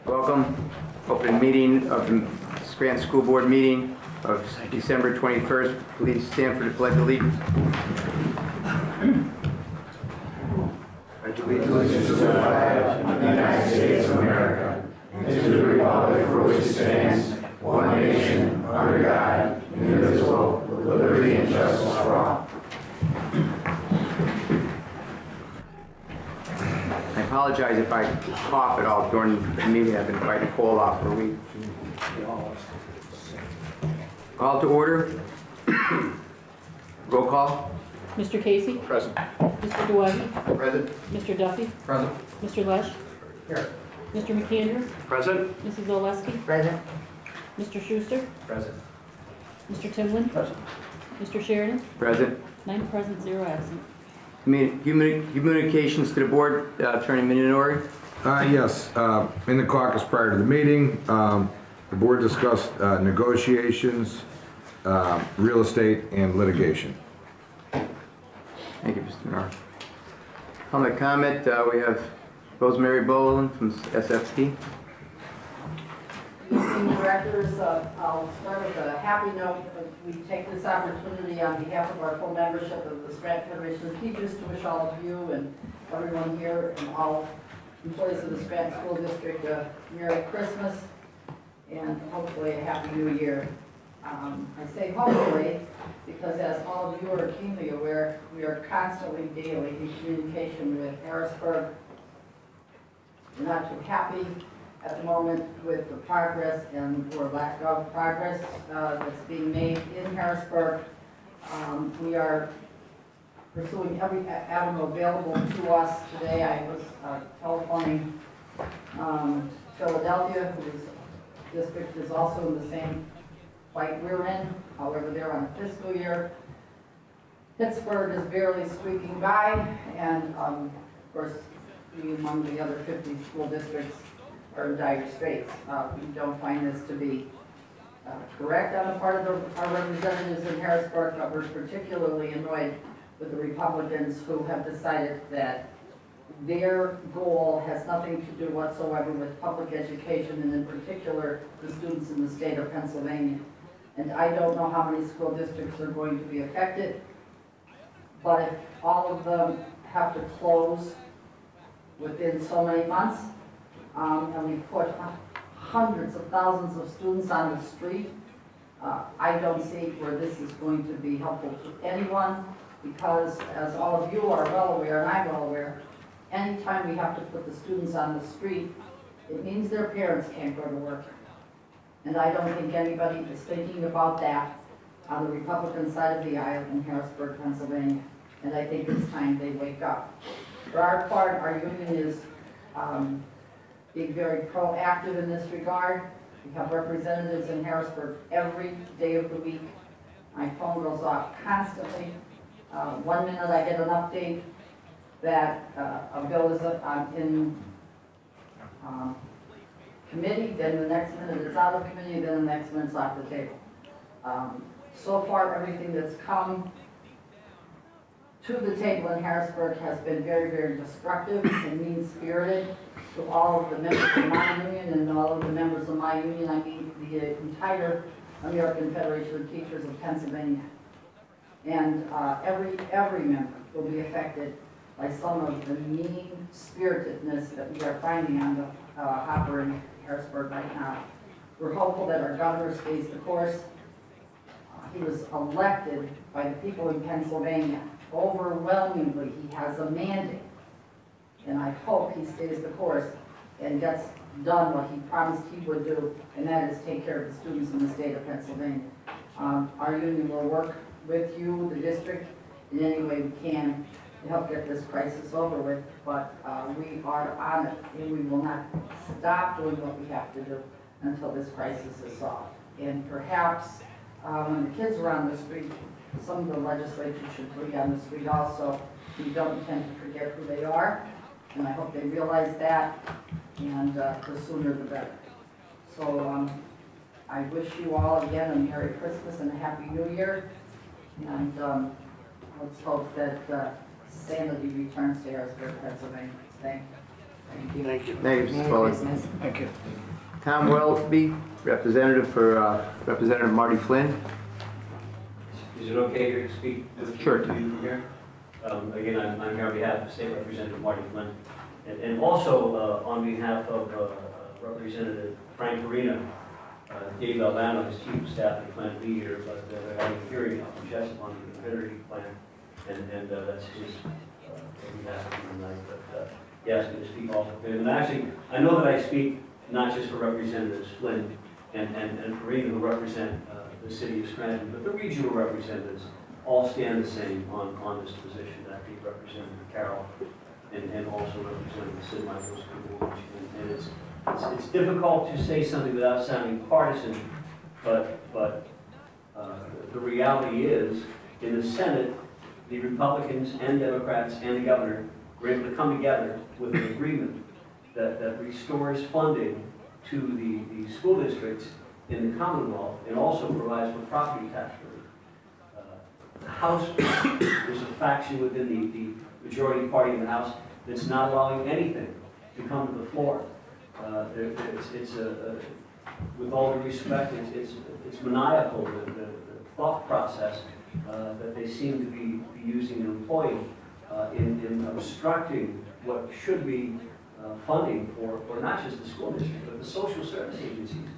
Welcome. Open meeting of the Scranton School Board meeting of December 21st. Please stand for the Pledge of Allegiance. Allegiance to the flag of the United States of America and to the republic for which it stands, one nation, under God, indivisible, with liberty and justice for all. I apologize if I cough at all during the meeting. I've been fighting a cold off for a week. Call to order. Roll call. Mr. Casey? Present. Mr. Dewey? Present. Mr. Duffy? Present. Mr. Lesh? Here. Mr. McAndrew? Present. Mrs. Oleski? Present. Mr. Schuster? Present. Mr. Timlin? Present. Mr. Sheridan? Present. 9 present, 0 absent. Communications to the board, Attorney Minori. Yes, in the caucus prior to the meeting, the board discussed negotiations, real estate, and litigation. Thank you, Mr. Minori. Public comment, we have Rosemary Boland from SSB. Evening, directors. I'll start with a happy note. We take this opportunity on behalf of our full membership of the Scranton Federation of Teachers to wish all of you and everyone here and all employees of the Scranton School District a Merry Christmas and hopefully a Happy New Year. I say hopefully because, as all of you are keenly aware, we are constantly, daily in communication with Harrisburg. We're not too happy at the moment with the progress or lack of progress that's being made in Harrisburg. We are pursuing every avenue available to us. Today I was telephoning Philadelphia, whose district is also in the same fight we're in. However, they're on a fiscal year. Pittsburgh is barely squeaking by, and of course, we among the other 50 school districts are in dire straits. We don't find this to be correct on the part of our representatives in Harrisburg, but we're particularly annoyed with the Republicans who have decided that their goal has nothing to do whatsoever with public education, and in particular, the students in the state of Pennsylvania. And I don't know how many school districts are going to be affected, but if all of them have to close within so many months, and we put hundreds of thousands of students on the street, I don't see where this is going to be helpful to anyone, because as all of you are well aware, and I'm well aware, anytime we have to put the students on the street, it means their parents can't go to work. And I don't think anybody is thinking about that on the Republican side of the aisle in Harrisburg, Pennsylvania. And I think it's time they wake up. For our part, our union is being very proactive in this regard. We have representatives in Harrisburg every day of the week. My phone goes off constantly. 1 minute I get an update that a bill is in committee, then the next minute it's out of committee, then the next minute it's off the table. So far, everything that's come to the table in Harrisburg has been very, very destructive and mean-spirited to all of the members of my union and all of the members of my union. I mean the entire American Federation of Teachers of Pennsylvania. And every member will be affected by some of the mean-spiritedness that we are finding on the hopper in Harrisburg right now. We're hopeful that our governor stays the course. He was elected by the people in Pennsylvania. Overwhelmingly, he has a mandate. And I hope he stays the course and gets done what he promised he would do, and that is take care of the students in the state of Pennsylvania. Our union will work with you, the district, in any way we can to help get this crisis over with, but we are on it, and we will not stop doing what we have to do until this crisis is solved. And perhaps when the kids are on the street, some of the legislature should be on the street also. We don't intend to forget who they are, and I hope they realize that, and the sooner the better. So I wish you all again a Merry Christmas and a Happy New Year, and let's hope that sanity returns to Harrisburg, Pennsylvania. Thank you. Thank you, Mr. Foley. Thank you. Tom Welby, representative for Representative Marty Flynn. Is it okay here to speak with Sure, you Tom. from here? Again, I'm here on behalf of State Representative Marty Flynn, and also on behalf of Representative Frank Arena. Dave Albano, his chief of staff, and plan to be here, but they're having a hearing up in Jessup on the energy plan, and that's his behalf tonight. But he asked me to speak also for him. And actually, I know that I speak not just for Representatives Flynn and Farina, who represent the city of Scranton, but the regional representatives all stand the same on this position. That be Representative Carroll and also Representative Sid Michaels. And it's difficult to say something without sounding partisan, but the reality is, in the Senate, the Republicans and Democrats and the governor were able to come together with an agreement that restores funding to the school districts in the Commonwealth and also provides for property tax relief. The House, there's a faction within the majority party in the House that's not allowing anything to come to the floor. With all due respect, it's maniacal, the thought process that they seem to be using and employing in obstructing what should be funding for not just the school district, but the social service agencies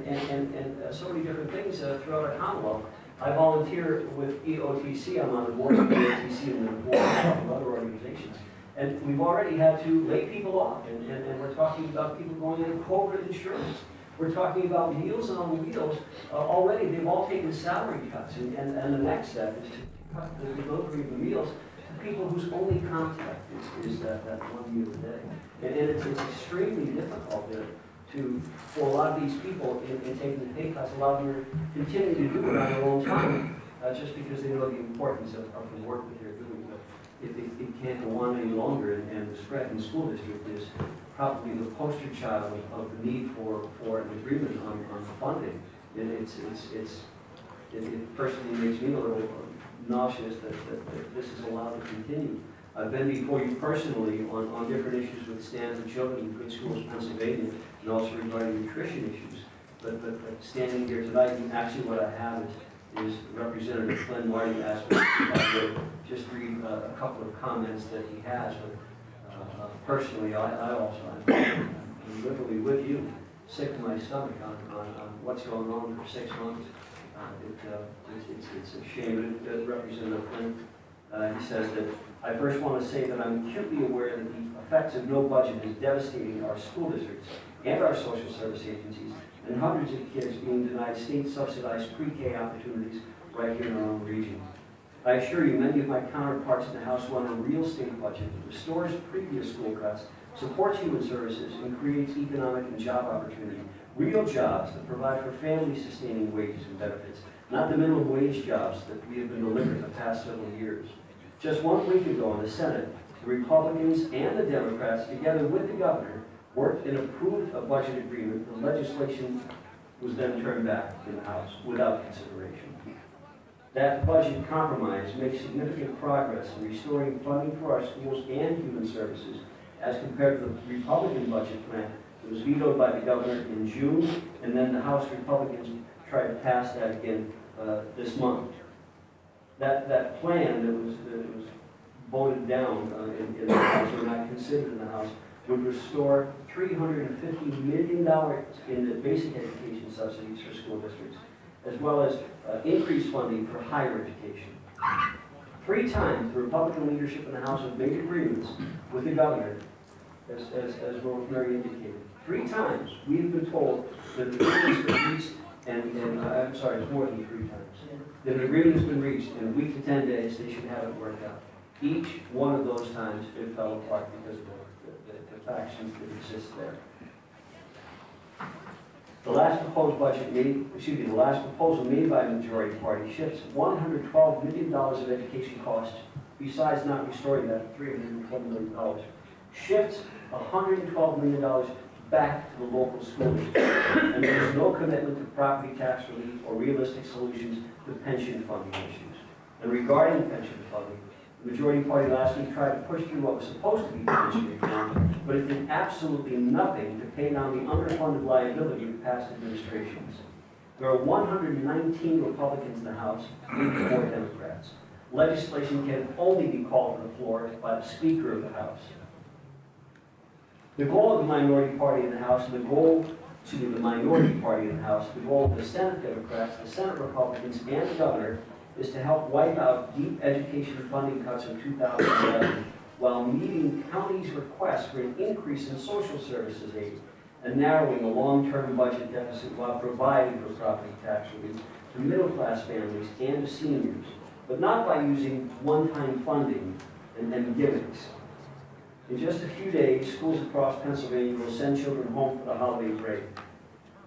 and so many different things throughout our Commonwealth. I volunteer with EOTC. I'm on the board of EOTC and the board of other organizations. And we've already had to lay people off, and we're talking about people going into corporate insurance. We're talking about Meals on Wheels. Already, they've all taken salary cuts, and the next step is to cut the delivery of the meals to people whose only contact is that 1 meal a day. And it's extremely difficult for a lot of these people in taking the pay cuts. A lot of them are continuing to do it on their own time, just because they know the importance of the work that they're doing. But it can't go on any longer, and the Scranton School District is probably the poster child of the need for an agreement on funding. And it personally makes me a little nauseous that this is allowed to continue. I've been before you personally on different issues with stands of children in good schools in Pennsylvania, and also regarding nutrition issues. But standing here tonight, and actually what I have is Representative Flynn Marty asked me to just read a couple of comments that he has. But personally, I also am literally with you, sick to my stomach on what's going on for 6 months. It's a shame. Representative Flynn, he says that, I first want to say that I'm acutely aware that the effects of no budget is devastating our school districts and our social service agencies, and hundreds of kids being denied state-subsidized pre-K opportunities right here in our own region. I assure you, many of my counterparts in the House want a real state budget that restores previous school cuts, supports human services, and creates economic and job opportunity. Real jobs that provide for family-sustaining wages and benefits, not the minimum wage jobs that we have been delivered the past several years. Just 1 week ago in the Senate, the Republicans and the Democrats, together with the governor, worked and approved a budget agreement. The legislation was then turned back in the House without consideration. That budget compromise makes significant progress in restoring funding for our schools and human services as compared to the Republican budget plan that was vetoed by the governor in June, and then the House Republicans tried to pass that again this month. That plan that was voted down in the House, or not considered in the House, would restore $350 million in the basic education subsidies for school districts, as well as increased funding for higher education. 3 times, the Republican leadership in the House has made agreements with the governor, as Rosemary indicated. 3 times, we have been told that the agreement has been reached, and I'm sorry, it's more than 3 times. That an agreement has been reached, in a week to 10 days, they should have it worked out. Each one of those times, it fell apart because of the factions that exist there. The last proposal made by the majority party shifts $112 million of education costs, besides not restoring that $320 million, shifts $112 million back to the local school district. And there is no commitment to property tax relief or realistic solutions to pension funding issues. And regarding pension funding, the majority party last week tried to push through what was supposed to be pension reform, but but it did absolutely nothing to pay down the underfunded liability of past administrations. There are 119 Republicans in the House, 84 Democrats. Legislation can only be called to the floor by the Speaker of the House. The goal of the minority party in the House, the minority party in the House, the goal of the Senate Democrats, the Senate Republicans, and the governor is to help wipe out deep education funding cuts in 2011 while meeting counties' requests for an increase in social services aid and narrowing the long-term budget deficit while providing for property tax relief to middle-class families and to seniors, but not by using one-time funding and gimmicks. In just a few days, schools across Pennsylvania will send children home for the holiday break.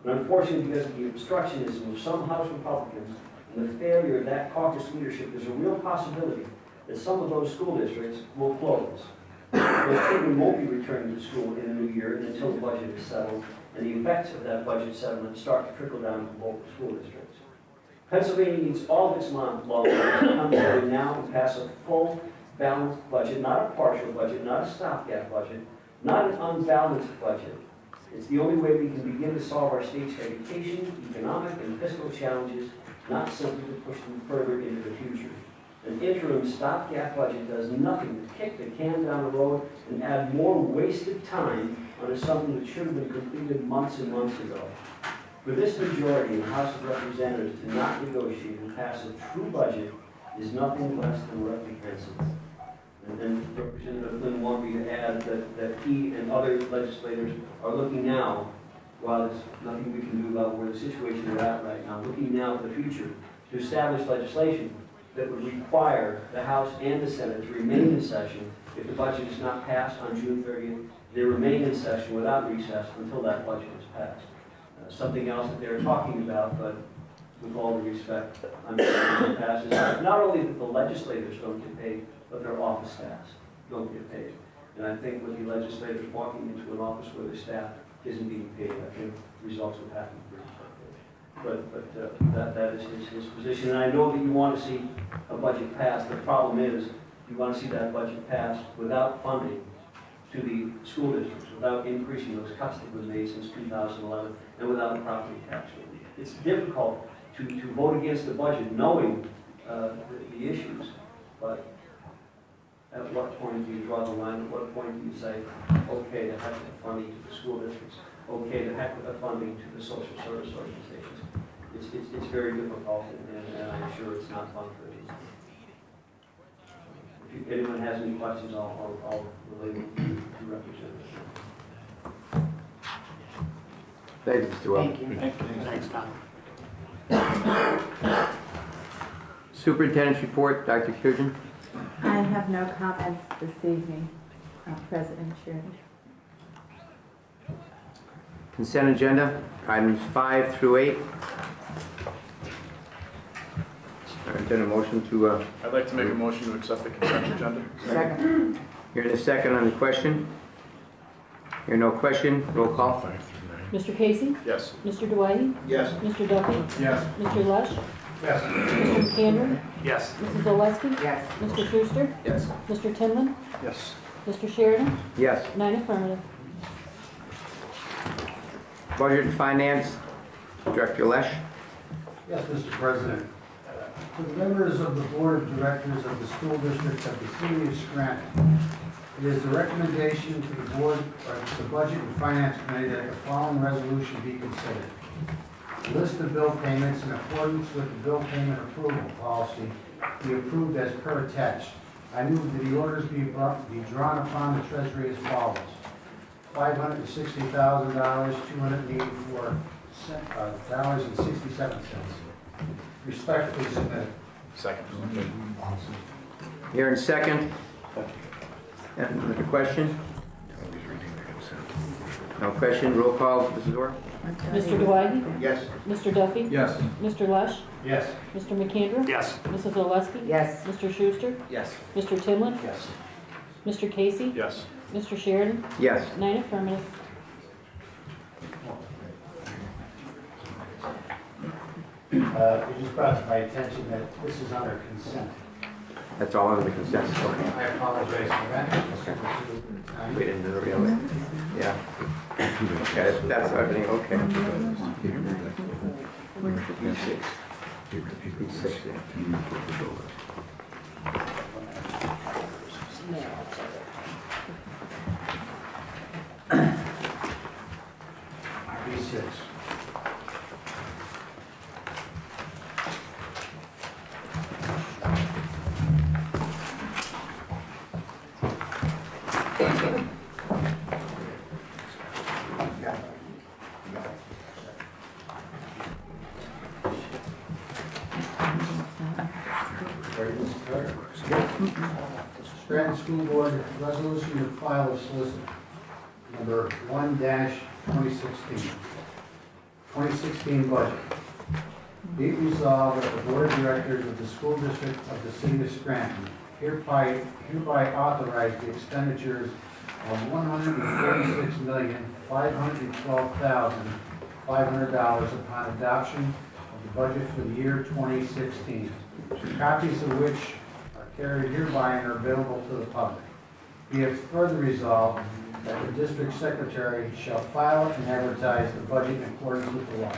And unfortunately, because of the obstructionism of some House Republicans and the failure of that caucus leadership, there's a real possibility that some of those school districts will close. Those children won't be returning to school in the new year until the budget is settled, and the effects of that budget settlement start to trickle down to local school districts. Pennsylvania needs all of its lawmakers to come together now and pass a full, balanced budget, not a partial budget, not a stopgap budget, not an unbalanced budget. It's the only way we can begin to solve our state's education, economic, and fiscal challenges, not simply to push them further into the future. An interim stopgap budget does nothing to kick the can down the road and add more wasted time onto something that should have been completed months and months ago. For this majority in the House of Representatives to not negotiate and pass a true budget is nothing less than reprehensible. And Representative Flynn wanted me to add that he and other legislators are looking now, while there's nothing we can do about where the situation we're at right now, looking now to the future to establish legislation that would require the House and the Senate to remain in session. If the budget is not passed on June 30th, they remain in session without recess until that budget is passed. Something else that they're talking about, but with all due respect, I'm going to pass is not only that the legislators don't get paid, but their office staffs don't get paid. And I think with the legislators walking into an office where their staff isn't being paid, I think results would happen pretty quickly. But that is his position. And I know that you want to see a budget passed. The problem is you want to see that budget passed without funding to the school districts, without increasing those cuts that were made since 2011, and without a property tax relief. It's difficult to vote against the budget knowing the issues, but at what point do you draw the line? At what point do you say, okay, the heck with the funding to the school districts, okay, the heck with the funding to the social service organizations? It's very difficult, and I'm sure it's not fun for anyone. If anyone has any questions, I'll relay them to Representative. Thank you, Mr. Wells. Thank you. Thanks, Tom. Superintendent's report, Dr. Kujan. I have no comments this evening, President Sheridan. Consent agenda, items 5 through 8. Entertain a motion to, I'd like to make a motion to accept the consent agenda. Second. hearing a second on the question. Hearing no question, roll call. Mr. Casey? Yes. Mr. Dwight? Yes. Mr. Duffy? Yes. Mr. Lush? Yes. Mr. McAndrew? Yes. Mrs. Oleski? Yes. Mr. Schuster? Yes. Mr. Tinlin? Yes. Mr. Sheridan? Yes. 9 affirmative. Budget and Finance, Director Lesh. Yes, Mr. President. To the members of the Board of Directors of the School District of the City of Scranton, it is the recommendation to the Board, or to the Budget and Finance Committee that the following resolution be considered. The list of bill payments in accordance with the bill payment approval policy be approved as per attached. I move that the orders be drawn upon the Treasury as follows. $560,000, $284.67. Respectfully submitted. Second. Hearing second. And the question? No question, roll call, Mrs. Orr. Mr. Dwight? Yes. Mr. Duffy? Yes. Mr. Lush? Yes. Mr. McAndrew? Yes. Mrs. Oleski? Yes. Mr. Schuster? Yes. Mr. Tinlin? Yes. Mr. Casey? Yes. Mr. Sheridan? Yes. 9 affirmative. It just brought to my attention that this is under consent. That's all under the consent. Okay. I apologize for that. We didn't do it. Okay, that's everything, okay. Six, yeah. B6. Scranton School Board Resolution to file of solicit number 1-2016. 2016 budget. Be it resolved that the Board of Directors of the School District of the City of Scranton hereby authorize the expenditures of $146,512,500 upon adoption of the budget for the year 2016. Copies of which are carried hereby and are available to the public. Be it further resolved that the district secretary shall file and advertise the budget in accordance with the law.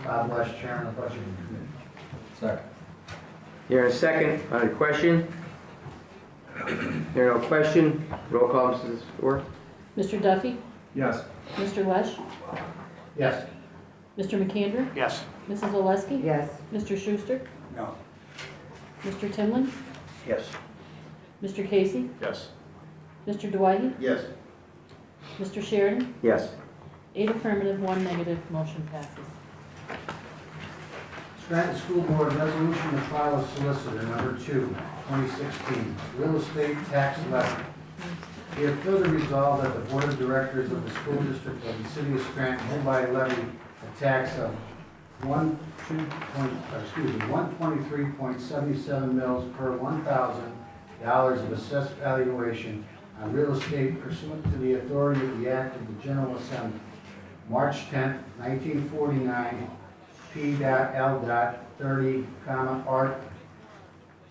God bless Chairman of the Budget Committee. Second. Here in a second, on the question. Here no question, roll call, Mrs. Orr. Mr. Duffy? Yes. Mr. Lesh? Yes. Mr. McAndrew? Yes. Mrs. Oleski? Yes. Mr. Schuster? No. Mr. Timlin? Yes. Mr. Casey? Yes. Mr. Dwight? Yes. Mr. Sheridan? Yes. 8 affirmative, 1 negative, motion passes. Scranton School Board Resolution to file of solicitor number 2, 2016, real estate tax levy. Be it further resolved that the Board of Directors of the School District of the City of Scranton hereby levy a tax of 123.77 mils per $1,000 of assessed valuation on real estate pursuant to the authority of the Act of the General Assembly, March 10, 1949, P.L. 30, Art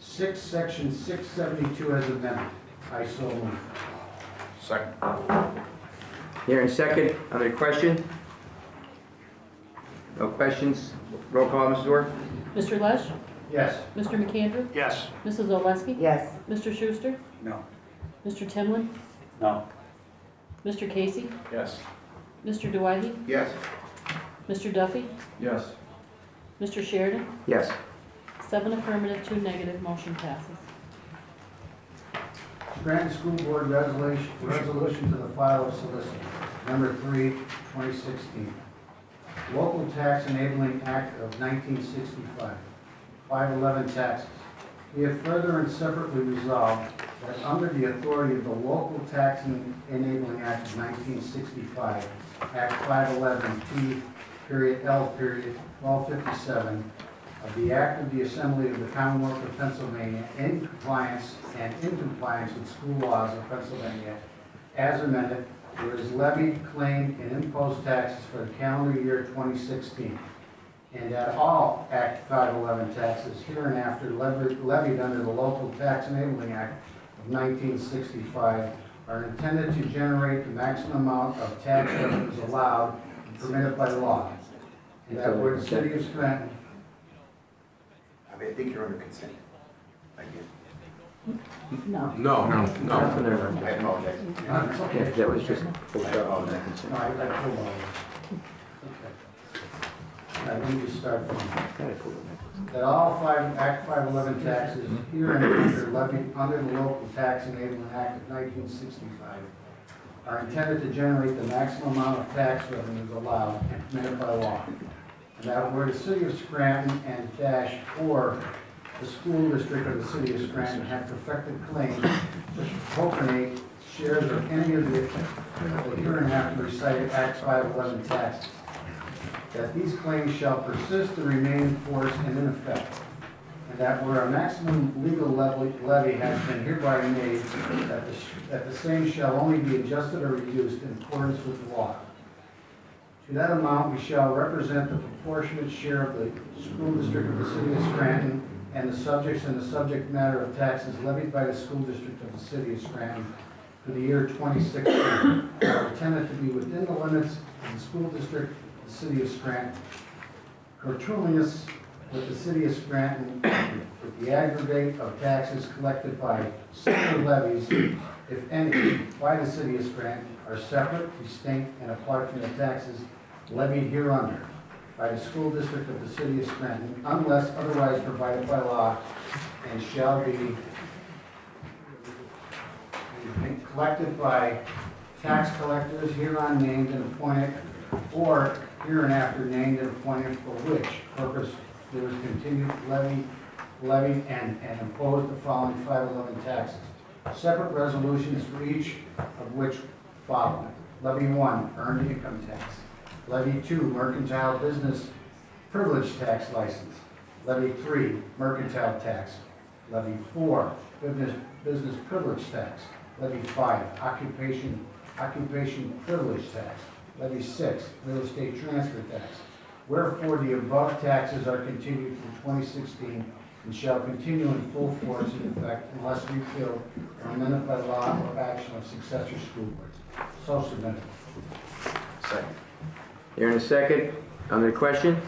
6, Section 672 as amended. I so move. Second. Here in second, on the question. No questions, roll call, Mrs. Orr. Mr. Lesh? Yes. Mr. McAndrew? Yes. Mrs. Oleski? Yes. Mr. Schuster? No. Mr. Timlin? No. Mr. Casey? Yes. Mr. Dwight? Yes. Mr. Duffy? Yes. Mr. Sheridan? Yes. 7 affirmative, 2 negative, motion passes. Scranton School Board resolution to the file of solicitor number 3, 2016. Local Tax Enabling Act of 1965, 511 taxes. Be it further and separately resolved that under the authority of the Local Tax Enabling Act of 1965, Act 511 P.L. 1257 of the Act of the Assembly of the Commonwealth of Pennsylvania in compliance with school laws of Pennsylvania as amended, there is levied, claimed, and imposed taxes for the calendar year 2016, and that all Act 511 taxes hereinafter levied under the Local Tax Enabling Act of 1965 are intended to generate the maximum amount of tax revenues allowed and permitted by law. And that where the City of Scranton. I think you're under consent. No. No, no. Nothing there. I apologize. It's okay. Yeah, that was just. No, I pulled all of it. Okay. All right, let me just start from. That all Act 511 taxes hereinafter levied under the Local Tax Enabling Act of 1965 are intended to generate the maximum amount of tax revenues allowed and permitted by law. And that where the City of Scranton and -4, the school district of the City of Scranton have perfected claims to appropriate shares of any of the hereinafter recited Act 511 taxes, that these claims shall persist and remain in force and in effect, and that where a maximum legal levy has been hereby made, that the same shall only be adjusted or reduced in accordance with the law. To that amount, we shall represent the proportionate share of the school district of the City of Scranton and the subjects and the subject matter of taxes levied by the school district of the City of Scranton for the year 2016 are intended to be within the limits of the school district of the city of Scranton. Coterminous with the city of Scranton, with the aggregate of taxes collected by similar levies, if any, by the city of Scranton, are separate, distinct, and apart from the taxes levied hereunder by the school district of the city of Scranton, unless otherwise provided by law, and shall be collected by tax collectors hereon named and appointed, or hereinafter named and appointed, for which purpose there is continued levied and imposed the following 511 taxes. Separate resolutions for each of which follow. Levy 1, earned income tax. Levy 2, mercantile business privilege tax license. Levy 3, mercantile tax. Levy 4, business privilege tax. Levy 5, occupation privilege tax. Levy 6, real estate transfer tax. Wherefore the above taxes are continued from 2016 and shall continue in full force and effect unless repealed or amended by law or action of successor school boards. So submitted. Second. Here in a second. Under question?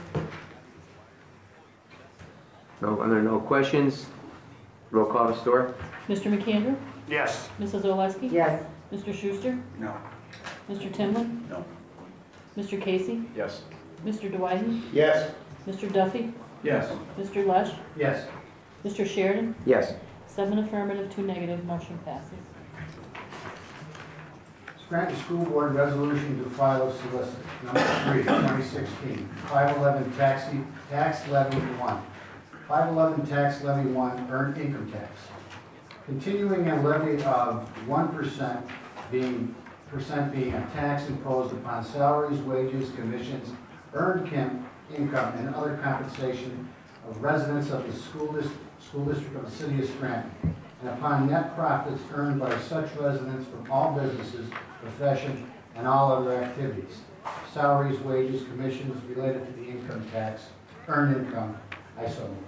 No, under no questions. Roll call, Ms. Dorr. Mr. McAndrew? Yes. Mrs. Oleski? Yes. Mr. Schuster? No. Mr. Timlin? No. Mr. Casey? Yes. Mr. Dwight? Yes. Mr. Duffy? Yes. Mr. Lush? Yes. Mr. Sheridan? Yes. 7 affirmative, 2 negative, motion passes. Scranton School Board Resolution to file a solicit. Number 3, 2016. 511 tax levy 1. 511 tax levy 1, earned income tax. Continuing a levy of 1% being a tax imposed upon salaries, wages, commissions, earned income, and other compensation of residents of the school district of the city of Scranton, and upon net profits earned by such residents from all businesses, profession, and all other activities. Salaries, wages, commissions related to the income tax, earned income. I so move.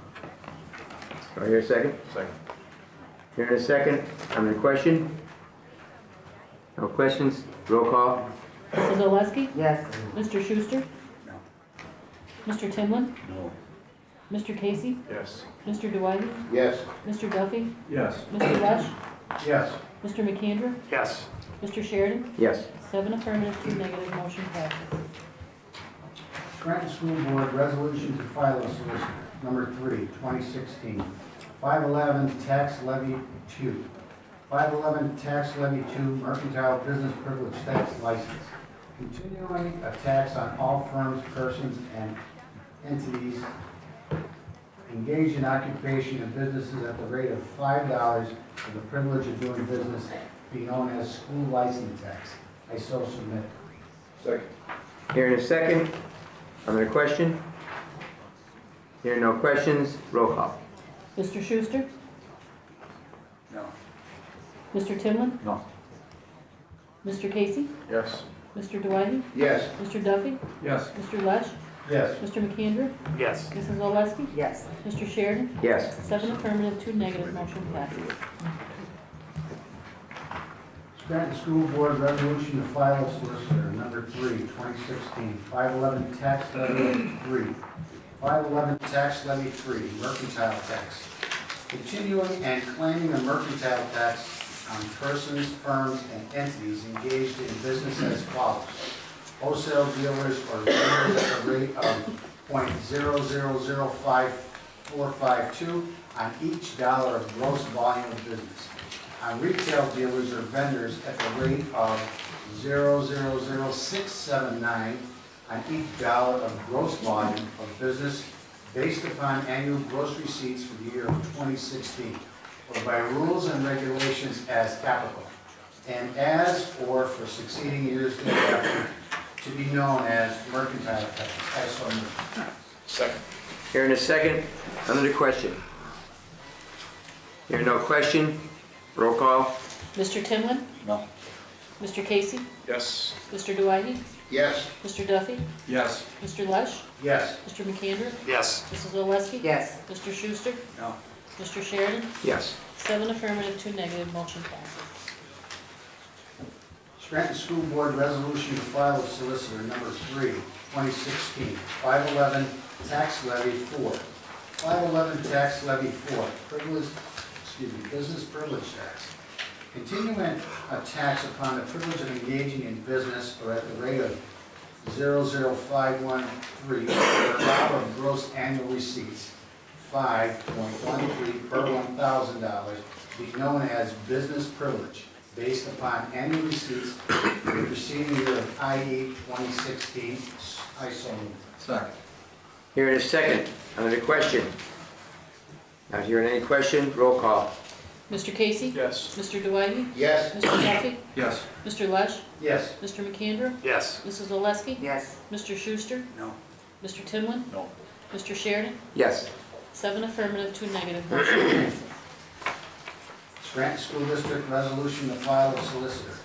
Do I hear a second? Second. Here in a second. Under question? No questions. Roll call. Mrs. Oleski? Yes. Mr. Schuster? No. Mr. Timlin? No. Mr. Casey? Yes. Mr. Dwight? Yes. Mr. Duffy? Yes. Mr. Lush? Yes. Mr. McAndrew? Yes. Mr. Sheridan? Yes. 7 affirmative, 2 negative, motion passes. Scranton School Board Resolution to file a solicit. Number 3, 2016. 511 tax levy 2. 511 tax levy 2, mercantile business privilege tax license. Continuing a tax on all firms, persons, and entities engaged in occupation and businesses at the rate of $5 for the privilege of doing business, be known as school license tax. I so submit. Second. Here in a second. Under question? Here no questions. Roll call. Mr. Schuster? No. Mr. Timlin? No. Mr. Casey? Yes. Mr. Dwight? Yes. Mr. Duffy? Yes. Mr. Lush? Yes. Mr. McAndrew? Yes. Mrs. Oleski? Yes. Mr. Sheridan? Yes. 7 affirmative, 2 negative, motion passes. Scranton School Board Resolution to file a solicitor. Number 3, 2016. 511 tax levy 3. 511 tax levy 3, mercantile tax. Continuing and claiming a mercantile tax on persons, firms, and entities engaged in business as follows. Wholesale dealers or vendors at the rate of .0005452 on each dollar of gross volume of business. On retail dealers or vendors at the rate of 0.000679 on each dollar of gross volume of business based upon annual gross receipts for the year of 2016, or by rules and regulations as applicable, and as or for succeeding years thereafter to be known as mercantile tax. I so move. Second. Here in a second. Under the question? Here no question. Roll call. Mr. Timlin? No. Mr. Casey? Yes. Mr. Dwight? Yes. Mr. Duffy? Yes. Mr. Lush? Yes. Mr. McAndrew? Yes. Mrs. Oleski? Yes. Mr. Schuster? No. Mr. Sheridan? Yes. 7 affirmative, 2 negative, motion passes. Scranton School Board Resolution to file with Solicitor Number 3, 2016, 511 Tax Levy 4. 511 Tax Levy 4, Business Privilege Tax. Continuing a tax upon the privilege of engaging in business or at the rate of 0.0513 per dollar of gross annual receipts, 5.13 per $1,000, be known as business privilege, based upon annual receipts for the preceding year of i.e. 2016. I so move. Second. Here in a second, under the question. Not hearing any question, roll call. Mr. Casey? Yes. Mr. Dwight? Yes. Mr. Duffy? Yes. Mr. Lesh? Yes. Mr. McAndrew? Yes. Mrs. Oleski? Yes. Mr. Schuster? No. Mr. Timlin? No. Mr. Sheridan? Yes. 7 affirmative, 2 negative, motion passes. Scranton School District Resolution to file with Solicitor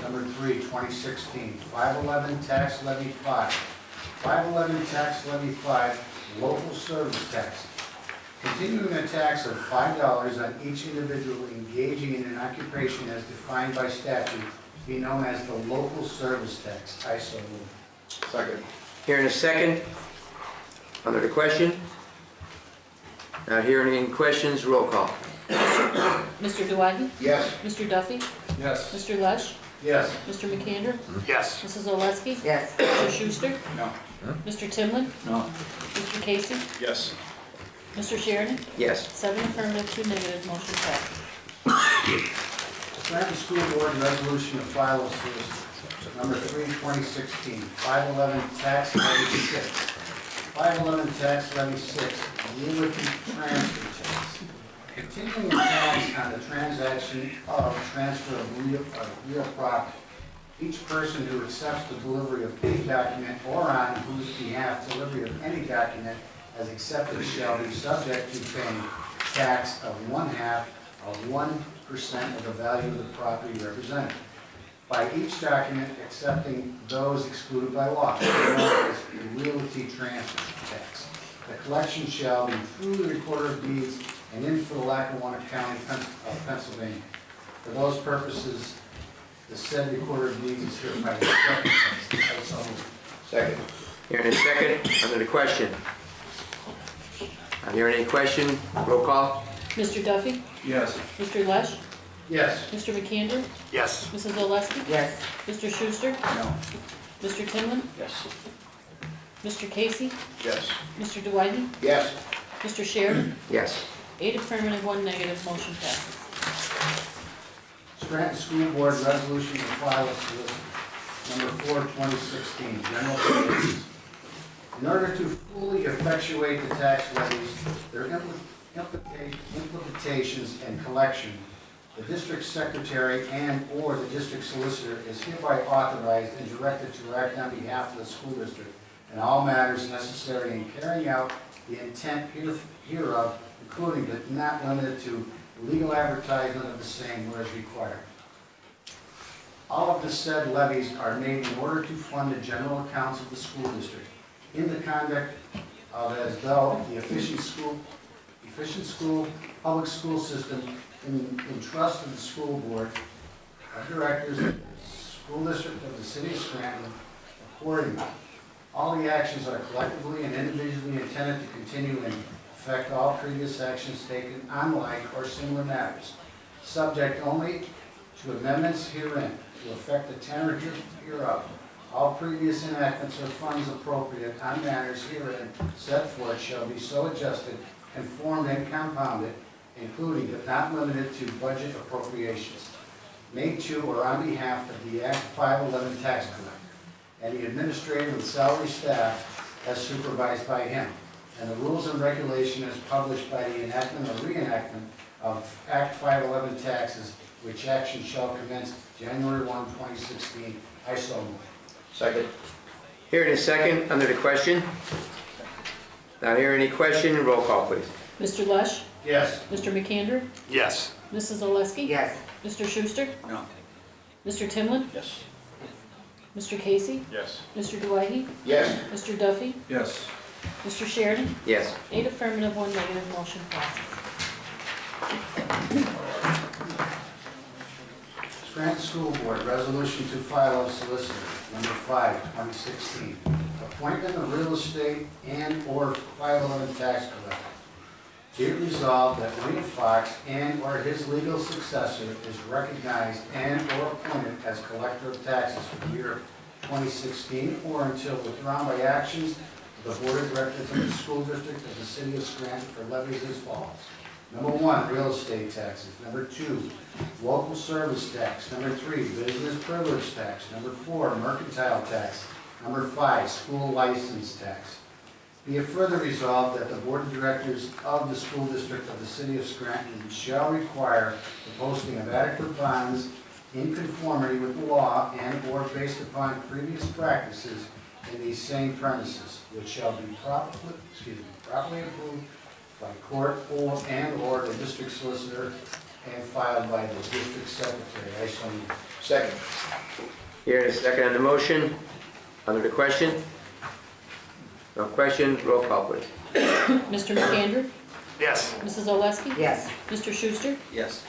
Number 3, 2016, 511 Tax Levy 5. 511 Tax Levy 5, Local Service Tax. Continuing a tax of $5 on each individual engaging in an occupation as defined by statute, to be known as the local service tax. I so move. Second. Here in a second, under the question. Not hearing any questions, roll call. Mr. Dwight? Yes. Mr. Duffy? Yes. Mr. Lesh? Yes. Mr. McAndrew? Yes. Mrs. Oleski? Yes. Mr. Schuster? No. Mr. Timlin? No. Mr. Casey? Yes. Mr. Sheridan? Yes. 7 affirmative, 2 negative, motion passes. Scranton School Board Resolution to file with Solicitor Number 3, 2016, 511 Tax Levy 6. 511 Tax Levy 6, Realty Transfer Tax. Continuing a tax on the transaction of transfer of real property. Each person who accepts the delivery of any document or on whose behalf delivery of any document as accepted shall be subject to paying tax of 1/2 of 1% of the value of the property represented. By each document accepting those excluded by law, known as the realty transfer tax. The collection shall be through the Recorder of Deeds and in for the Lackawanna County of Pennsylvania. For those purposes, the said Recorder of Deeds is hereby instructed. I so move. Second. Here in a second, under the question. Not hearing any question, roll call. Mr. Duffy? Yes. Mr. Lesh? Yes. Mr. McAndrew? Yes. Mrs. Oleski? Yes. Mr. Schuster? No. Mr. Timlin? Yes. Mr. Casey? Yes. Mr. Dwight? Yes. Mr. Sheridan? Yes. 8 affirmative, 1 negative, motion passes. Scranton School Board Resolution to file with Solicitor Number 4, 2016, General Provisions. In order to fully effectuate the tax levies, their implementations and collection, the district secretary and/or the district solicitor is hereby authorized and directed to act on behalf of the school district in all matters necessary in carrying out the intent hereof, including but not limited to legal advertisement of the same where as required. All of the said levies are made in order to fund the general accounts of the school district in the conduct of as though the efficient public school system in trust of the school board of directors of the school district of the city of Scranton accordingly. All the actions are collectively and individually intended to continue and affect all previous actions taken on like or similar matters, subject only to amendments herein to affect the tenor hereof. All previous enactments or funds appropriate on matters herein set forth shall be so adjusted, conformed, and compounded, including but not limited to budget appropriations, made to or on behalf of the Act 511 tax collector, and the administrative and salary staff as supervised by him, and the rules and regulation as published by the enactment or reenactment of Act 511 taxes, which action shall commence January 1, 2016. I so move. Second. Here in a second, under the question. Not hearing any question, roll call please. Mr. Lesh? Yes. Mr. McAndrew? Yes. Mrs. Oleski? Yes. Mr. Schuster? No. Mr. Timlin? Yes. Mr. Casey? Yes. Mr. Dwight? Yes. Mr. Duffy? Yes. Mr. Sheridan? Yes. 8 affirmative, 1 negative, motion passes. Scranton School Board, resolution to file of solicitor, number 5, 2016. Appointment of real estate and/or 511 tax collector. Be it resolved that William Fox and/or his legal successor is recognized and/or appointed as collector of taxes for the year 2016 or until withdrawn by actions of the Board of Directors of the School District of the City of Scranton for levies as follows. Number 1, real estate taxes. Number 2, local service tax. Number 3, business privilege tax. Number 4, mercantile tax. Number 5, school license tax. Be it further resolved that the Board of Directors of the School District of the City of Scranton shall require the posting of adequate bonds in conformity with the law and/or based upon previous practices in these same premises, which shall be properly approved by court and/or the district solicitor and filed by the district secretary. I so move. Second. Here in a second on the motion. Under the question? No question, roll call please. Mr. McAndrew? Yes. Mrs. Oleski? Yes. Mr. Schuster? Yes.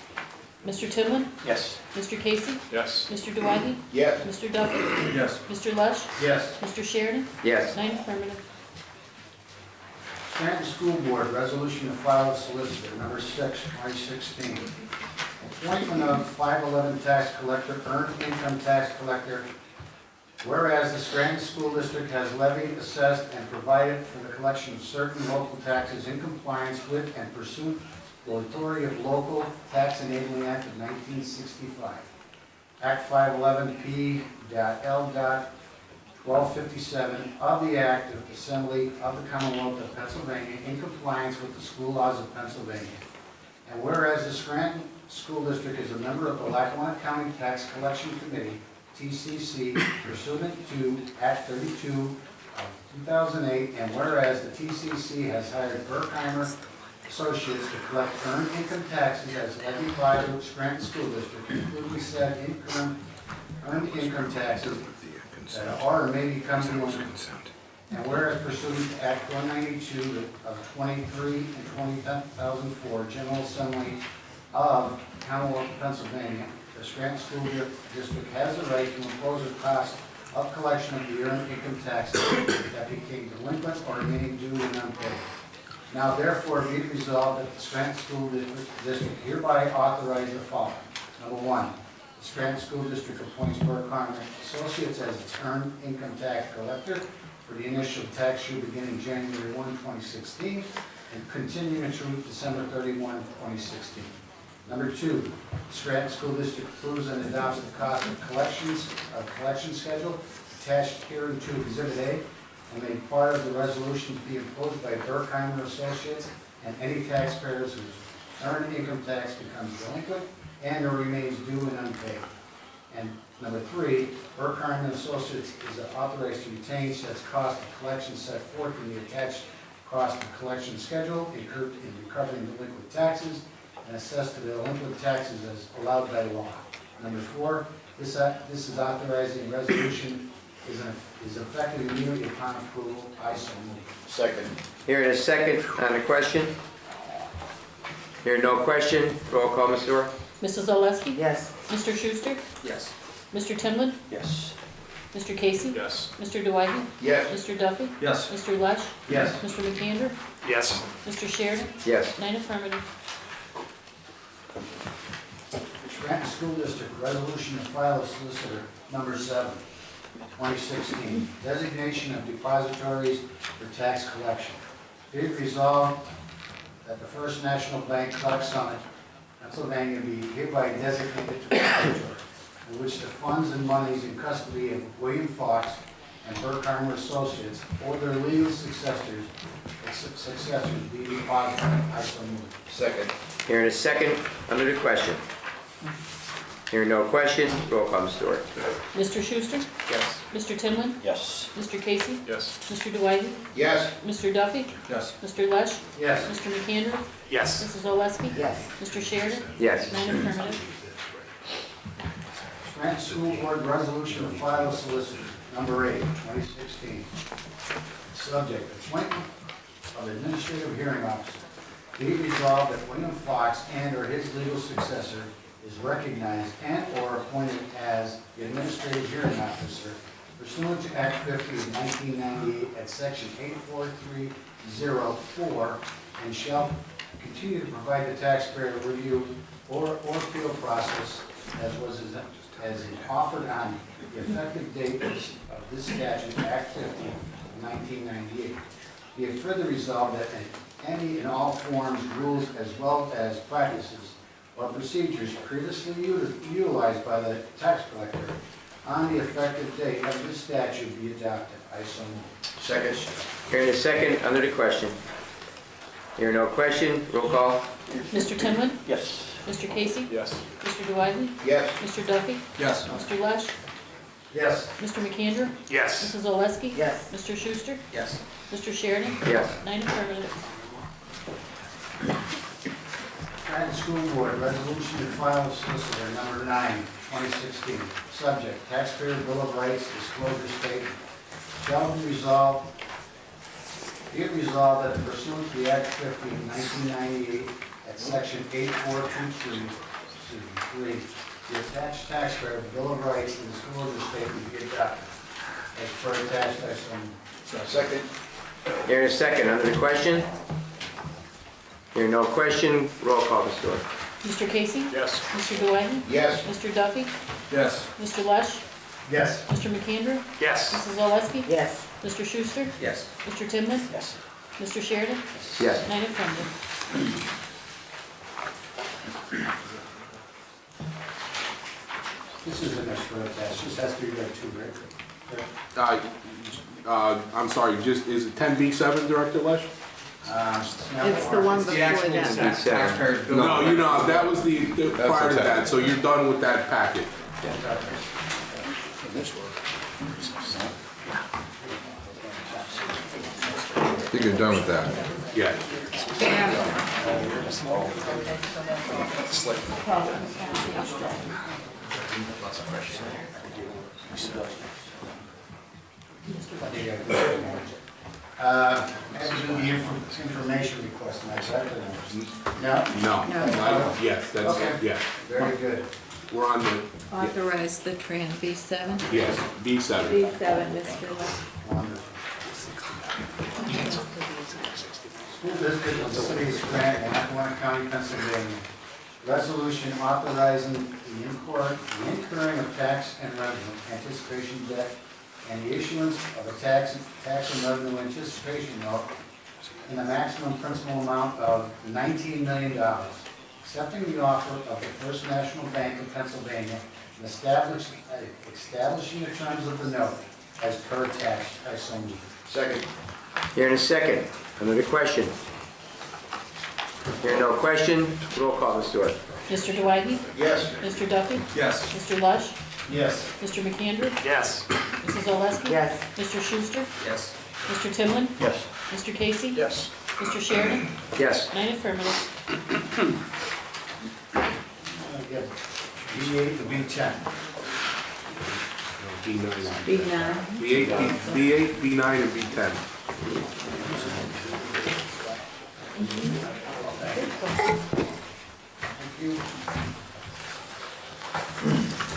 Mr. Tillman? Yes. Mr. Casey? Yes. Mr. Dwyege? Yes. Mr. Duffy? Yes. Mr. Lush? Yes. Mr. Sheridan? Yes. 9 affirmative. Scranton School Board, resolution to file of solicitor, number 6, 2016. Appointment of 511 tax collector, earned income tax collector. Whereas the Scranton School District has levied, assessed, and provided for the collection of certain local taxes in compliance with and pursuant to the authority of Local Tax Enabling Act of 1965. Act 511P.L. 1257 of the Act of Assembly of the Commonwealth of Pennsylvania in compliance with the school laws of Pennsylvania. And whereas the Scranton School District is a member of the Lackawanna County Tax Collection Committee, TCC, pursuant to Act 32 of 2008, and whereas the TCC has hired Berkheimer Associates to collect earned income taxes as levied by the Scranton School District, including said earned income taxes that are or may become due on. And whereas pursuant to Act 192 of 23 and 2004, General Assembly of the Commonwealth of Pennsylvania, the Scranton School District has the right to impose a cost of collection of the earned income taxes that became delinquent or remaining due and unpaid. Now therefore be it resolved that the Scranton School District hereby authorize the following. Number 1, the Scranton School District appoints Berkheimer Associates as its earned income tax collector for the initial tax year beginning January 1, 2016 and continuing through December 31, 2016. Number 2, the Scranton School District approves and adopts the cost of collection schedule attached here to Exhibit A and made part of the resolution to be imposed by Berkheimer Associates and any taxpayers whose earned income tax becomes delinquent and or remains due and unpaid. And number 3, Berkheimer Associates is authorized to retain such cost of collection set forth in the attached cost of collection schedule incurred in recovering delinquent taxes and assessed to the delinquent taxes as allowed by law. Number 4, this is authorizing resolution is effective immediately upon approval. I so move. Second. Here in a second on the question. Here no question, roll call, Ms. Orr. Mrs. Oleski? Yes. Mr. Schuster? Yes. Mr. Tillman? Yes. Mr. Casey? Yes. Mr. Dwyege? Yes. Mr. Duffy? Yes. Mr. Lush? Yes. Mr. McAndrew? Yes. Mr. Sheridan? Yes. 9 affirmative. Scranton School District resolution to file a solicitor, number 7, 2016. Designation of depositories for tax collection. Be it resolved that the First National Bank Clark Summit, Pennsylvania, be hereby designated to depository, in which the funds and monies in custody of William Fox and Berkheimer Associates or their legal successors be deposited. I so move. Second. Here in a second, under the question. Here no question, roll call, Ms. Orr. Mr. Schuster? Yes. Mr. Tillman? Yes. Mr. Casey? Yes. Mr. Dwyege? Yes. Mr. Duffy? Yes. Mr. Lush? Yes. Mr. McAndrew? Yes. Mrs. Oleski? Yes. Mr. Sheridan? Yes. 9 affirmative. Scranton School Board resolution to file a solicitor, number 8, 2016. Subject, appointment of administrative hearing officer. Be it resolved that William Fox and or his legal successor is recognized and/or appointed as the administrative hearing officer pursuant to Act 50 of 1998 at Section 84304, and shall continue to provide the taxpayer review or appeal process as offered on the effective date of this statute, Act 50 of 1998. Be it further resolved that any and all forms, rules, as well as practices or procedures previously utilized by the tax collector on the effective date of this statute be adopted. I so move. Second. Hearing a second, under the question. Hearing no question, roll call. Mr. Timlin? Yes. Mr. Casey? Yes. Mr. Dwyden? Yes. Mr. Duffy? Yes. Mr. Lesh? Yes. Mr. McAndrew? Yes. Mrs. Oleski? Yes. Mr. Schuster? Yes. Mr. Sheridan? Yes. 9 affirmative. Scranton School Board Resolution to file solicitor number 9, 2016. Subject, taxpayer bill of rights disclosure statement. Shall be resolved, be it resolved that pursuant to the Act 50 of 1998 at Section 8423, the attached taxpayer bill of rights and disclosure statement be adopted. As per attached, I so move. Second. Hearing a second, under the question. Hearing no question, roll call, Ms. Stewart. Mr. Casey? Yes. Mr. Dwyden? Yes. Mr. Duffy? Yes. Mr. Lesh? Yes. Mr. McAndrew? Yes. Mrs. Oleski? Yes. Mr. Schuster? Yes. Mr. Timlin? Yes. Mr. Sheridan? Yes. 9 affirmative. This is an extra attached. This has to be read too, right? I'm sorry, just, is it 10B7, Director Lesh? It's the one before that. Taxpayer bill. No, you know, that was the prior to the that, so you're done with that packet. I think you're done with that. Yeah. As to the information request, and I accepted it. No? No. Yes, that's, Okay. yeah. Very good. We're on the, Authorize the Tran B7. yes, B7. B7, Mr. Lesh. Wonderful. School District of the City of Scranton, Lackawanna County, Pennsylvania. Resolution authorizing the incurring of tax and revenue anticipation debt and the issuance of a tax and revenue anticipation note in the maximum principal amount of $19 million, accepting the offer of the First National Bank of Pennsylvania and establishing the terms of the note as per attached. I so move. Second. Hearing a second, under the question. Hearing no question, roll call, Ms. Stewart. Mr. Dwyden? Yes. Mr. Duffy? Yes. Mr. Lesh? Yes. Mr. McAndrew? Yes. Mrs. Oleski? Yes. Mr. Schuster? Yes. Mr. Timlin? Yes. Mr. Casey? Yes. Mr. Sheridan? Yes. 9 affirmative. B8 to B10. B9. B9. B8, B9, and B10. Thank you.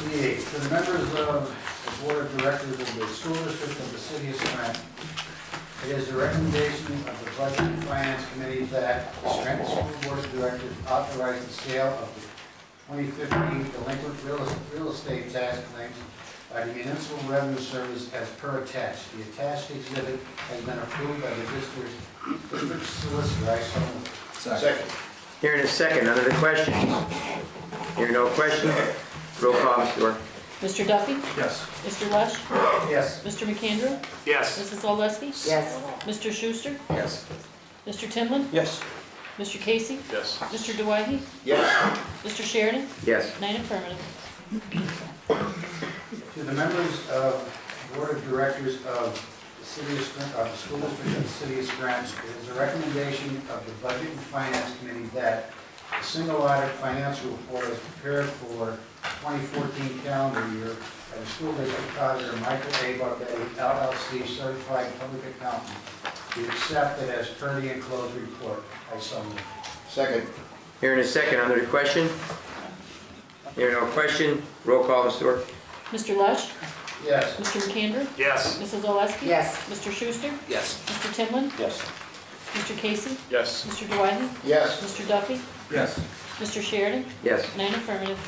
B8, to the members of the Board of Directors of the School District of the City of Scranton, it is the recommendation of the Budget and Finance Committee that the Scranton School Board of Directors authorize the sale of the 2015 delinquent real estate tax claims by the Municipal Revenue Service as per attached. The attached exhibit has been approved by the district solicitor. I so move. Second. Hearing a second, under the question. Hearing no question, roll call, Ms. Stewart. Mr. Duffy? Yes. Mr. Lesh? Yes. Mr. McAndrew? Yes. Mrs. Oleski? Yes. Mr. Schuster? Yes. Mr. Timlin? Yes. Mr. Casey? Yes. Mr. Dwyden? Yes. Mr. Sheridan? Yes. 9 affirmative. To the members of the Board of Directors of the City of Scranton, of the School District of the City of Scranton, it is a recommendation of the Budget and Finance Committee that a single audit financial report is prepared for 2014 calendar year by the School District Auditor Michael A. Barbetti, LLC, Certified Public Accountant, be accepted as per the enclosed report. I so move. Second. Hearing a second, under the question. Hearing no question, roll call, Mr. Orr. Mr. Lush? Yes. Mr. McAndrew? Yes. Mrs. Oleski? Yes. Mr. Schuster? Yes. Mr. Timlin? Yes. Mr. Casey? Yes. Mr. Dwight? Yes. Mr. Duffy? Yes. Mr. Sheridan? Yes. 9 affirmative.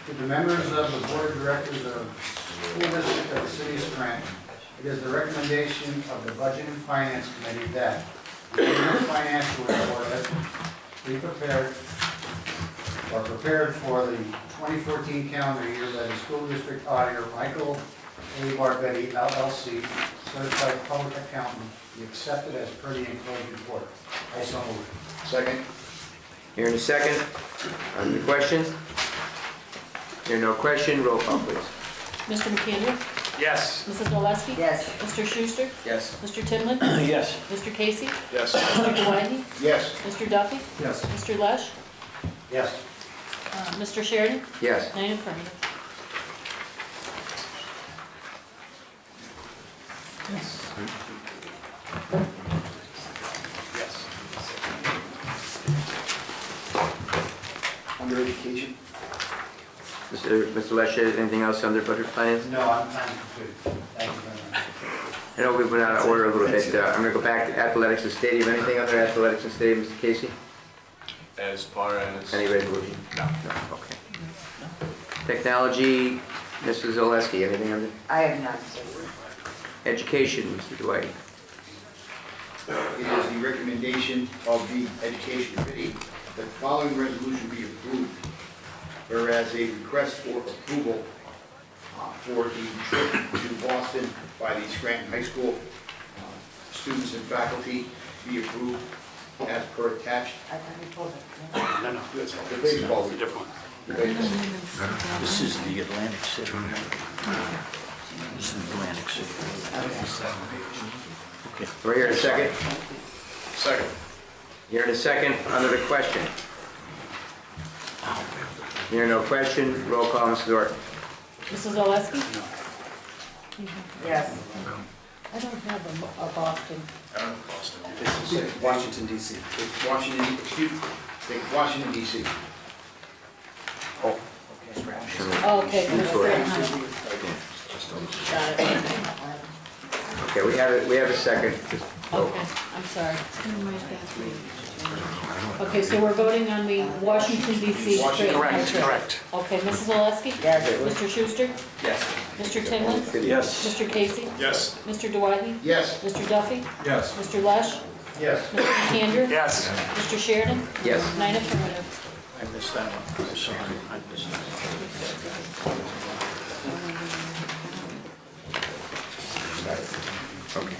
To the members of the Board of Directors of School District of the City of Scranton, it is the recommendation of the Budget and Finance Committee that the annual financial report has be prepared for the 2014 calendar year by the School District Auditor Michael A. Barbetti, LLC, Certified Public Accountant, be accepted as per the enclosed report. I so move. Second. Hearing a second, on the question? Hearing no question, roll call, please. Mr. McAndrew? Yes. Mrs. Oleski? Yes. Mr. Schuster? Yes. Mr. Timlin? Yes. Mr. Casey? Yes. Mr. Dwight? Yes. Mr. Duffy? Yes. Mr. Lush? Yes. Mr. Sheridan? Yes. 9 affirmative. Under education. Mr. Lesher, anything else under budget finance? No, I'm complete. Thank you very much. I know we went out of order a little bit. I'm going to go back to athletics and stadium. Anything under athletics and stadium, Mr. Casey? As far as. Any resolution? No. Okay. Technology, Mrs. Oleski, anything under? I have none. Education, Mr. Dwight. It is the recommendation of the Education Committee that the following resolution be approved. Whereas a request for approval for the trip to Boston by the Scranton High School students and faculty be approved as per attached. I thought you pulled it. No, that's all. The baseball. Different one. This is the Atlantic City. This is Atlantic City. Okay. We're here in a second. Second. Here in a second, under the question. Here no question, roll call, Mrs. Orr. Mrs. Oleski? Yes. I don't have a Boston. It's Washington DC. It's Washington, excuse me, it's Washington DC. Oh, okay. Got it. Okay, we have a second. Okay, I'm sorry. Okay, so we're voting on the Washington DC. Correct, correct. Okay, Mrs. Oleski? Yes. Mr. Schuster? Yes. Mr. Timlin? Yes. Mr. Casey? Yes. Mr. Dwight? Yes. Mr. Duffy? Yes. Mr. Lush? Yes. Mr. McAndrew? Yes. Mr. Sheridan? Yes. 9 affirmative. I missed that one. I'm sorry. I missed that. Okay.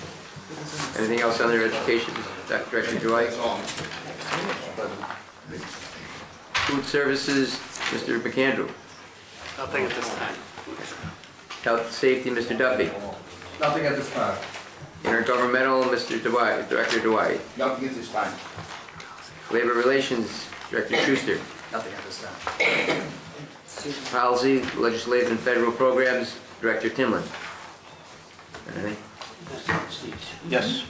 Anything else under education, Dr. Director Dwight? That's all. Food services, Mr. McAndrew. Nothing at this time. Health and safety, Mr. Duffy. Nothing at this time. Intergovernmental, Mr. Dwight, Director Dwight. Nothing at this time. Labor relations, Director Schuster. Nothing at this time. Policy, legislative and federal programs, Director Timlin. Anything? Yes.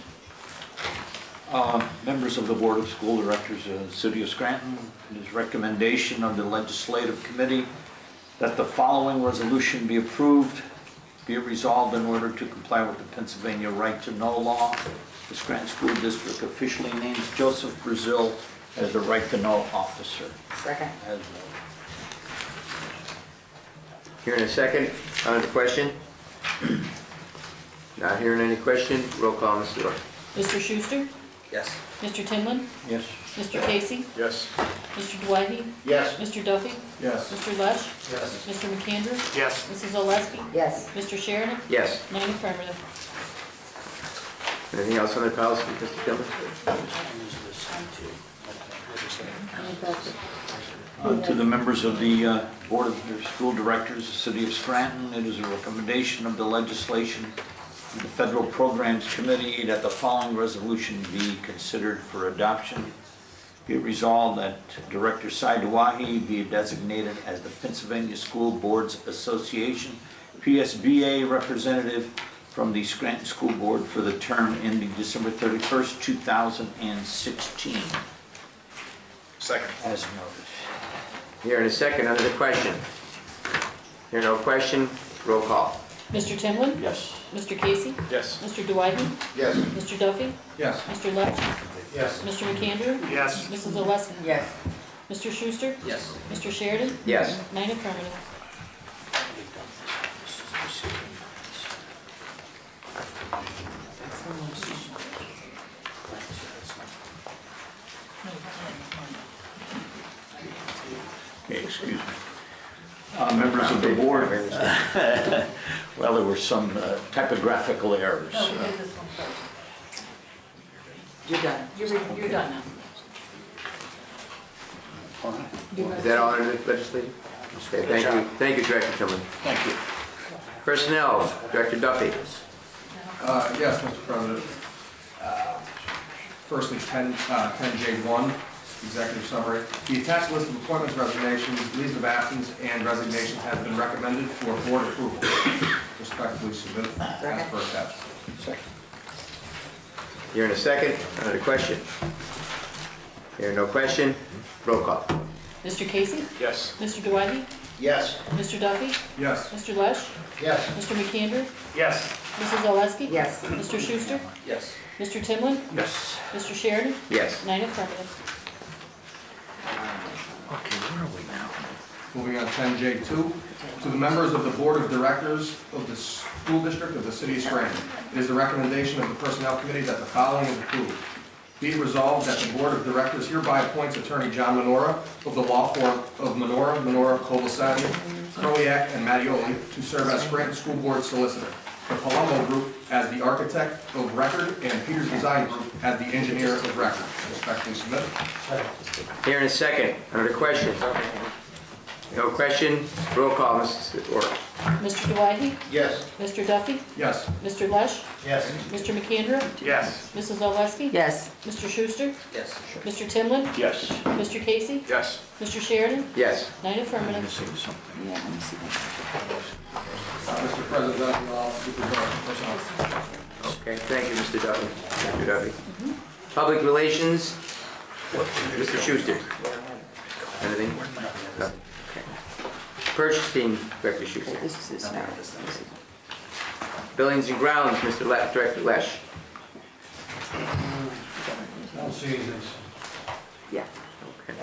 Members of the Board of School Directors of the City of Scranton, it is recommendation of the Legislative Committee that the following resolution be approved. Be it resolved in order to comply with the Pennsylvania Right to Know law, the Scranton School District officially names Joseph Brazil as the Right to Know officer. Second. As noted. Here in a second, on the question. Not hearing any question, roll call, Mr. Orr. Mr. Schuster? Yes. Mr. Timlin? Yes. Mr. Casey? Yes. Mr. Dwight? Yes. Mr. Duffy? Yes. Mr. Lush? Yes. Mr. McAndrew? Yes. Mrs. Oleski? Yes. Mr. Sheridan? Yes. 9 affirmative. Anything else on the policy, Mr. Timlin? To the members of the Board of School Directors, the City of Scranton, it is a recommendation of the legislation and the Federal Programs Committee that the following resolution be considered for adoption. Be it resolved that Director Cy Duahi be designated as the Pennsylvania School Boards Association PSBA representative from the Scranton School Board for the term ending December 31st, 2016. Second. As noted. Here in a second under the question. Here no question, roll call. Mr. Timlin? Yes. Mr. Casey? Yes. Mr. Dwight? Yes. Mr. Duffy? Yes. Mr. Lesh? Yes. Mr. McAndrew? Yes. Mrs. Oleski? Yes. Mr. Schuster? Yes. Mr. Sheridan? Yes. 9 affirmative. Okay, excuse me. Members of the board, well, there were some typographical errors. No, we did this one first. You're done. You're done now. All right. Is that all under the legislature? Okay, thank you. Thank you, Director Tillman. Thank you. Personnel, Director Duffy. Yes, Mr. President. Firstly, 10J1, executive summary. The attached list of appointments, resignations, leaves of absence, and resignations has been recommended for board approval. Respectfully submitted as per attached. Second. Here in a second, under the question. Here no question, roll call. Mr. Casey? Yes. Mr. Dwight? Yes. Mr. Duffy? Yes. Mr. Lesh? Yes. Mr. McAndrew? Yes. Mrs. Oleski? Yes. Mr. Schuster? Yes. Mr. Timlin? Yes. Mr. Sheridan? Yes. 9 affirmative. Okay, where are we now? Moving on 10J2, to the members of the Board of Directors of the School District of the City of Scranton. It is the recommendation of the Personnel Committee that the following is approved. Be it resolved that the Board of Directors hereby appoints Attorney John Minora of the law firm of Minora, Kovalsady, Kroliak, and Mattioli to serve as Scranton School Board Solicitor. The Palumbo Group as the Architect of Record, and Peters Design Group as the Engineer of Record. Respectfully submitted. Here in a second, under the question. No question, roll call, Mrs. Orr. Mr. Dwight? Yes. Mr. Duffy? Yes. Mr. Lesh? Yes. Mr. McAndrew? Yes. Mrs. Oleski? Yes. Mr. Schuster? Yes. Mr. Timlin? Yes. Mr. Casey? Yes. Mr. Sheridan? Yes. 9 I'm affirmative. missing something. Yeah, let me see that. Mr. President, I'll speak with personnel. Okay, thank you, Mr. Duffy. Dr. Duffy. Public Relations, Mr. Schuster. Anything? No. Okay. Purchasing, Director Schuster. This is now. Buildings and Grounds, Director Lesh. No seasons. Yeah. Okay.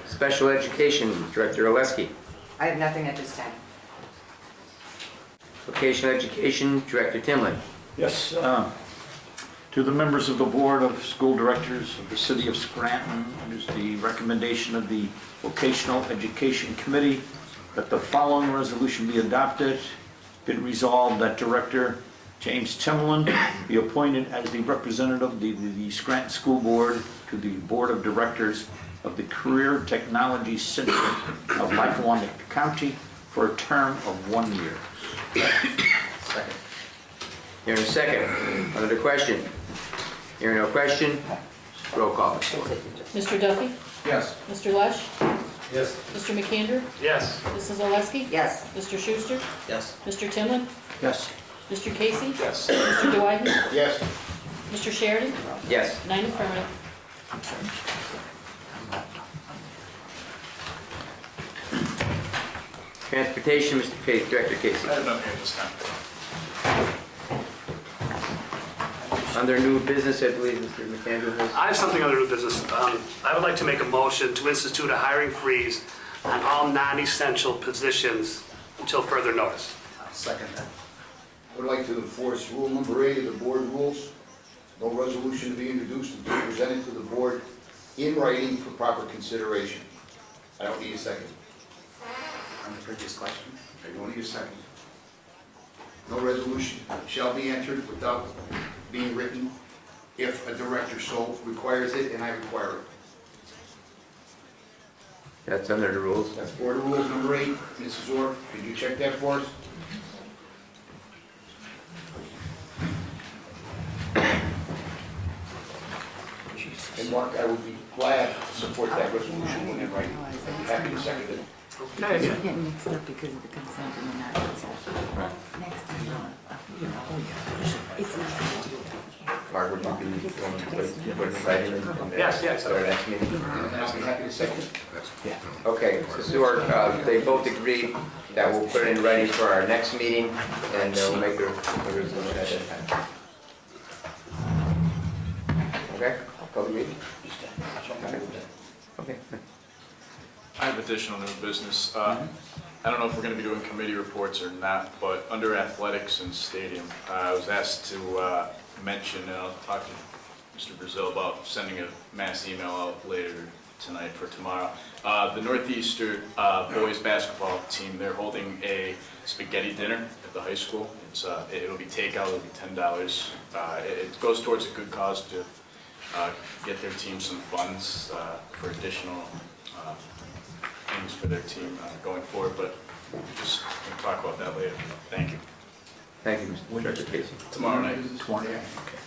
Special Education, Director Oleski. I have nothing at this time. Vocational Education, Director Timlin. Yes, to the members of the Board of School Directors of the City of Scranton, it is the recommendation of the Vocational Education Committee that the following resolution be adopted. Be it resolved that Director James Timlin be appointed as the representative of the Scranton School Board to the Board of Directors of the Career Technology Center of Lackawanna County for a term of 1 year. Second. Here in a second, under the question. Here no question, roll call. Mr. Duffy? Yes. Mr. Lesh? Yes. Mr. McAndrew? Yes. Mrs. Oleski? Yes. Mr. Schuster? Yes. Mr. Timlin? Yes. Mr. Casey? Yes. Mr. Dwight? Yes. Mr. Sheridan? Yes. 9 affirmative. Transportation, Mr. Casey, Director Casey. I have nothing at this time. Under new business, I believe Mr. McAndrew has. I have something other than business. I would like to make a motion to institute a hiring freeze on all non-essential positions until further notice. I'll second that. I would like to enforce rule number 8 of the board rules. No resolution to be introduced until presented to the board in writing for proper consideration. I don't need a second. On the previous question. I don't need a second. No resolution shall be entered without being written if a director so requires it and I require it. That's under the rules. That's board rules number 8. Mrs. Orr, could you check that for us? And Mark, I would be glad to support that resolution when in writing. I'd be happy to second it. Okay. You're getting mixed up because of the consent and the non-consent. Next time, it's not. Mark, would you be willing to put it in writing and Yes, yes. start next meeting? And I'll be happy to second it. Yeah. Okay, so they both agreed that we'll put it in writing for our next meeting, and we'll make a resolution at that time. Okay? Public meeting? Okay. I have additional new business. I don't know if we're going to be doing committee reports or not, but under athletics and stadium, I was asked to mention, and I'll talk to Mr. Brazil about sending a mass email out later tonight for tomorrow. The Northeastern boys basketball team, they're holding a spaghetti dinner at the high school. It'll be takeout, it'll be $10. It goes towards a good cause to get their team some funds for additional things for their team going forward, but just gonna talk about that later. Thank you. Thank you, Mr. Director Casey. Tomorrow night.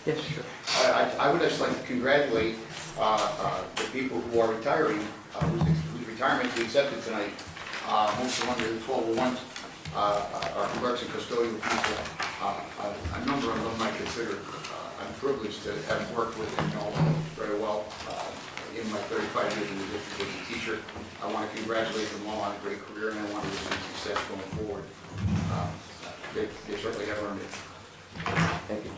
Yes, sure. I would just like to congratulate the people who are retiring, whose retirement we accepted tonight. Most of them under the 1201s are clerks and custodial people. A number of them I consider I'm privileged to have worked with and know very well. In my 35 years in the district as a teacher, I want to congratulate them all on a great career, and I want to wish them success going forward. They certainly have earned it. Thank you.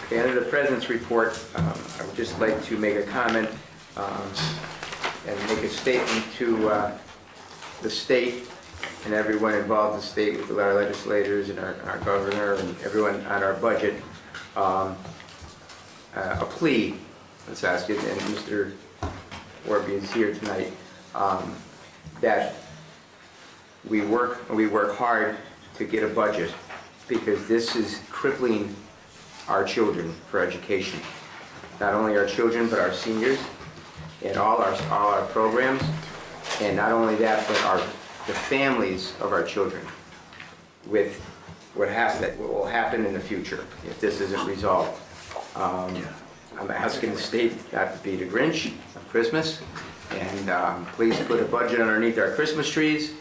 Okay, under the President's report, I would just like to make a comment and make a statement to the state and everyone involved in the state, with our legislators and our governor and everyone on our budget. A plea, let's ask it, and Mr. Warby is here tonight, that we work hard to get a budget, because this is crippling our children for education. Not only our children, but our seniors and all our programs, and not only that, but the families of our children, with what will happen in the future if this isn't resolved. I'm asking the state not to be the Grinch of Christmas, and please put a budget underneath our Christmas trees,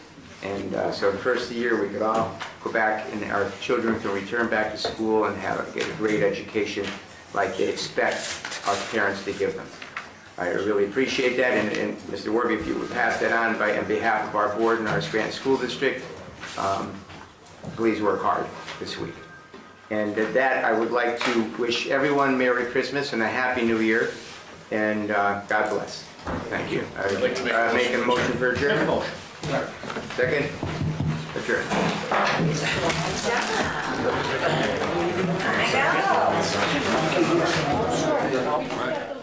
and so the first of the year we could all go back and our children can return back to school and get a great education like they expect our parents to give them. I really appreciate that, and Mr. Warby, if you would pass that on on behalf of our board and our Scranton School District, please work hard this week. And at that, I would like to wish everyone Merry Christmas and a Happy New Year, and God bless. Thank you. I would like to make a motion for adjournment. Second? Adjourn. I know.